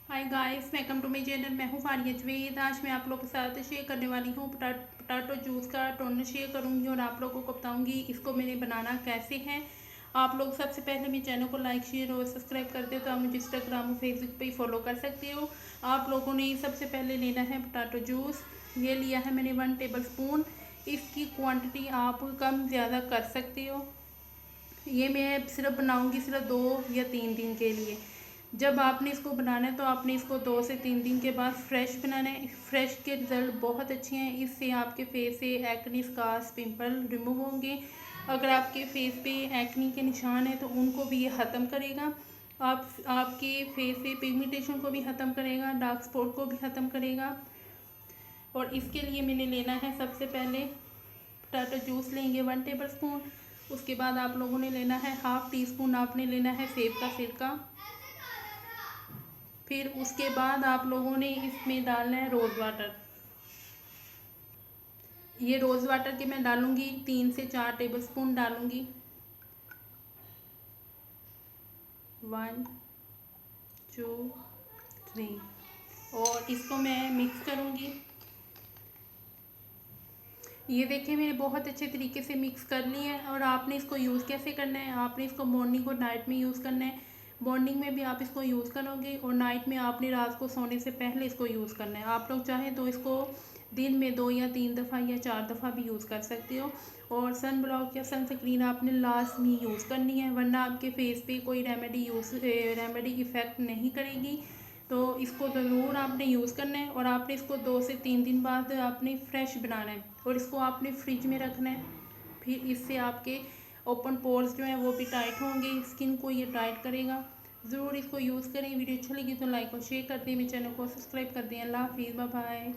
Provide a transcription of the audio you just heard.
Hi guys, welcome to my channel. मैं हूँ फारिया जवेद। आज मैं आप लोगों के साथ शेयर करने वाली हूँ पोटैटो जूस का टोनर शेयर करूँगी और आप लोगों को बताऊँगी इसको मैंने बनाना कैसे है। आप लोग सबसे पहले मेरे चैनल को लाइक शेयर और सब्सक्राइब करते हो तो आप मुझे इंस्टाग्राम और फेसबुक पे ही फॉलो कर सकते हो। आप लोगों ने सबसे पहले लेना है पोटैटो जूस। ये लिया है मैंने 1 टेबल स्पून। इसकी क्वान्टिटी आप कम ज़्यादा कर सकते हो। ये मैं सिर्फ बनाऊंगी सिर्फ 2 या 3 दिन के लिए। जब आपने इसको बनाना है तो आपने इसको 2 से 3 दिन के बाद फ्रेश बनाना है। फ्रेश के रिज़ल्ट बहुत अच्छे हैं। इससे आपके फेस से एक्ने, स्कार्स, पिंपल रिमूव होंगे। अगर आपके फेस पे एक्ने के निशान हैं तो उनको भी ये ख़त्म करेगा। आपके फेस से पिगमेंटेशन को भी ख़त्म करेगा, डार्क स्पॉट को भी ख़त्म करेगा। और इसके लिए मैंने लेना है सबसे पहले पोटैटो जूस लेंगे 1 टेबल स्पून। उसके बाद आप लोगों ने लेना है हाफ़ टी स्पून आपने लेना है सेब का सिरका। फिर उसके बाद आप लोगों ने इसमें डालना है रोज़ वाटर। ये रोज़ वाटर के मैं डालूंगी 3 से 4 टेबल स्पून डालूंगी। 1 2 3 और इसको मैं मिक्स करूंगी। ये देखिए मैंने बहुत अच्छे तरीके से मिक्स कर लिया है। और आपने इसको यूज़ कैसे करना है, आपने इसको मॉर्निंग और नाइट में यूज़ करना है। मॉर्निंग में भी आप इसको यूज़ करोगे और नाइट में आपने रात को सोने से पहले इसको यूज़ करना है। आप लोग चाहें तो इसको दिन में 2 या 3 दफ़ा या 4 दफ़ा भी यूज़ कर सकते हो। और सन ब्लॉक या सनस्क्रीन आपने लाजमी यूज़ करनी है, वरना आपके फेस पे कोई रेमेडी इफ़ेक्ट नहीं करेगी। तो इसको ज़रूर आपने यूज़ करना है। और आपने इसको 2 से 3 दिन बाद आपने फ्रेश बनाना है और इसको आपने फ्रिज में रखना है। फिर इससे आपके ओपन पोर्स जो हैं वो भी टाइट होंगे, स्किन को ये टाइट करेगा। ज़रूर इसको यूज़ करें। वीडियो अच्छी लगी तो लाइक और शेयर कर दें, मेरे चैनल को सब्सक्राइब कर दें। अल्लाह हाफिज़, बाय बाय।